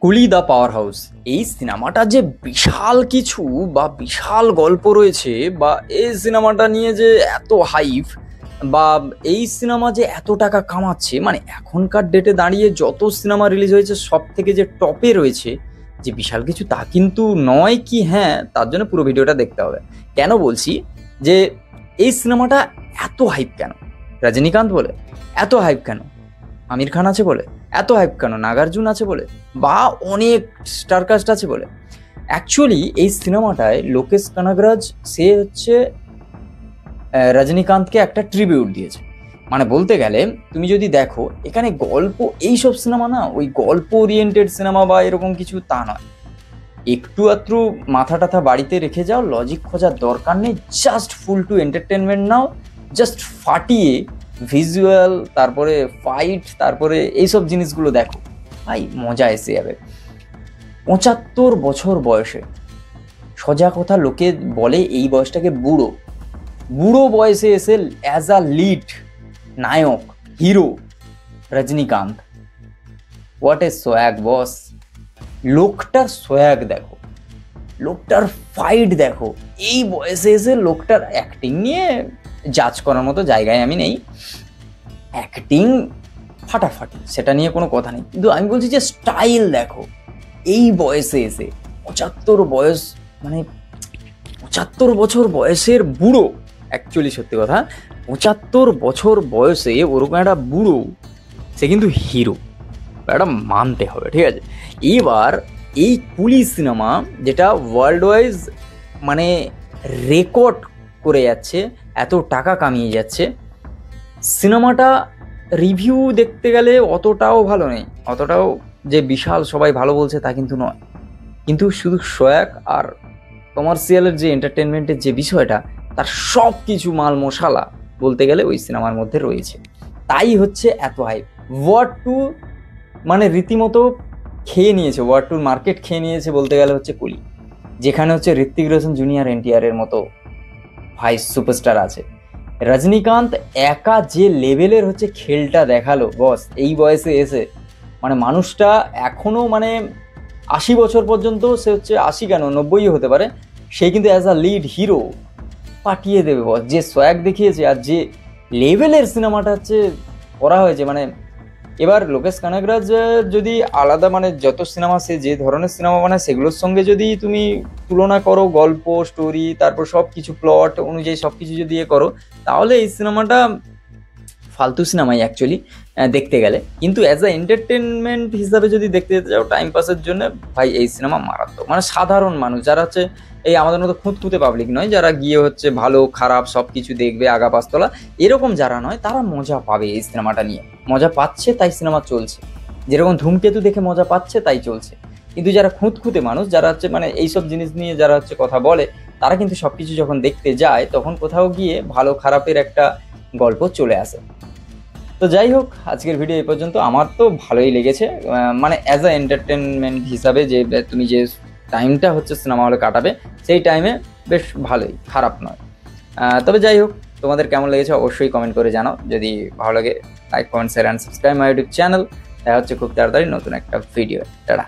কুলি the power house এই সিনেমাটা যে বিশাল কিছু বা বিশাল গল্প রয়েছে, বা এই সিনেমাটা নিয়ে যে এত হাইপ, বা এই সিনেমা যে এত টাকা কামাচ্ছে, মানে এখনকার ডেটে দাঁড়িয়ে যত সিনেমা রিলিজ হয়েছে সব থেকে যে টপে রয়েছে, যে বিশাল কিছু তা কিন্তু নয় কি। হ্যাঁ, তার জন্য পুরো ভিডিওটা দেখতে হবে। কেন বলছি যে এই সিনেমাটা এত হাইপ কেন? রজনীকান্ত বলে এত হাইপ কেন? আমির খান আছে বলে এত হাইপ কেন? নাগার্জুন আছে বলে, বা অনেক স্টারকাস্ট আছে বলে? অ্যাকচুয়ালি এই সিনেমাটায় লোকেশ কানাগরাজ সে হচ্ছে রজনীকান্তকে একটা ট্রিবিউট দিয়েছে। মানে বলতে গেলে তুমি যদি দেখো এখানে গল্প, এইসব সিনেমা না ওই গল্প ওরিয়েন্টেড সিনেমা বা এরকম কিছু তা নয়। একটু আধটু মাথা টাথা বাড়িতে রেখে যাও, লজিক খোঁজার দরকার নেই, জাস্ট ফুল টু এন্টারটেনমেন্ট নাও, জাস্ট ফাটিয়ে ভিজুয়াল, তারপরে ফাইট, তারপরে এইসব জিনিসগুলো দেখো, ভাই মজা এসে যাবে। ৭৫ বছর বয়সে, সোজা কথা লোকে বলে এই বয়সটাকে বুড়ো, বুড়ো বয়সে এসে অ্যাজ আ লিড নায়ক hero Rajinikanth, what a swag boss. লোকটার সোয়াগ দেখো, লোকটার ফাইট দেখো। এই বয়সে এসে লোকটার অ্যাক্টিং নিয়ে জাজ করার মতো জায়গায় আমি নেই, অ্যাক্টিং ফাটাফাটি, সেটা নিয়ে কোনো কথা নেই, কিন্তু আমি বলছি যে স্টাইল দেখো। এই বয়সে এসে ৭৫ বয়স, মানে ৭৫ বছর বয়সের বুড়ো, অ্যাকচুয়ালি সত্যি কথা ৭৫ বছর বয়সে ওরকম একটা বুড়ো, সে কিন্তু হিরো, এটা মানতে হবে, ঠিক আছে। এবার এই কুলি সিনেমা যেটা ওয়ার্ল্ড ওয়াইজ মানে রেকর্ড করে যাচ্ছে, এত টাকা কামিয়ে যাচ্ছে, সিনেমাটা রিভিউ দেখতে গেলে অতটাও ভালো নেই, অতটাও যে বিশাল সবাই ভালো বলছে তা কিন্তু নয়, কিন্তু শুধু সোয়াগ আর কমার্শিয়ালের যে এন্টারটেনমেন্টের যে বিষয়টা, তার সব কিছু মাল মশালা বলতে গেলে ওই সিনেমার মধ্যে রয়েছে, তাই হচ্ছে এত হাইপ। ওয়ার টু মানে রীতিমতো খেয়ে নিয়েছে, ওয়ার টুর মার্কেট খেয়ে নিয়েছে বলতে গেলে হচ্ছে কুলি, যেখানে হচ্ছে ঋত্বিক রোশন জুনিয়র, এনটিআর এর মতো ভাই সুপারস্টার আছে। রজনীকান্ত একা যে লেভেলের হচ্ছে খেলটা দেখালো বস এই বয়সে এসে, মানে মানুষটা এখনো মানে ৮০ বছর পর্যন্ত, সে হচ্ছে ৮০ কেন ৯০ হতে পারে, সে কিন্তু অ্যাজ আ লিড হিরো পাঠিয়ে দেবে বস। যে সোয়াগ দেখিয়েছে আর যে লেভেলের সিনেমাটা হচ্ছে করা হয়েছে, মানে এবার লোকেশ কানাগরাজ যদি আলাদা, মানে যত সিনেমা সে যে ধরনের সিনেমা বানায় সেগুলোর সঙ্গে যদি তুমি তুলনা করো, গল্প স্টোরি তারপর সব কিছু প্লট অনুযায়ী সব কিছু যদি করো, তাহলে এই সিনেমাটা ফালতু সিনেমাই অ্যাকচুয়ালি দেখতে গেলে। কিন্তু অ্যাজ আ এন্টারটেনমেন্ট হিসাবে যদি দেখতে যেতে যাও টাইম পাসের জন্য, ভাই এই সিনেমা মারাত্মক। মানে সাধারণ মানুষ যারা হচ্ছে এই আমাদের মতো খুঁতখুঁতে পাবলিক নয়, যারা গিয়ে হচ্ছে ভালো খারাপ সব কিছু দেখবে আগা পাঁচতলা এরকম যারা নয়, তারা মজা পাবে এই সিনেমাটা নিয়ে, মজা পাচ্ছে তাই সিনেমা চলছে। যেরকম ধূমকেতু দেখে মজা পাচ্ছে তাই চলছে। কিন্তু যারা খুঁতখুঁতে মানুষ, যারা হচ্ছে মানে এইসব জিনিস নিয়ে যারা হচ্ছে কথা বলে, তারা কিন্তু সবকিছু যখন দেখতে যায় তখন কোথাও গিয়ে ভালো খারাপের একটা গল্প চলে আসে। তো যাই হোক, আজকের ভিডিও এই পর্যন্ত। আমার তো ভালোই লেগেছে, মানে অ্যাজ আ এন্টারটেনমেন্ট হিসাবে যে তুমি যে টাইমটা হচ্ছে সিনেমা হলে কাটাবে, সেই টাইমে বেশ ভালোই, খারাপ নয়। তবে যাই হোক, তোমাদের কেমন লেগেছে অবশ্যই কমেন্ট করে জানাও। যদি ভালো লাগে like, comment, share and subscribe my YouTube channel. দেখা হচ্ছে খুব তাড়াতাড়ি নতুন একটা ভিডিও। টাটা।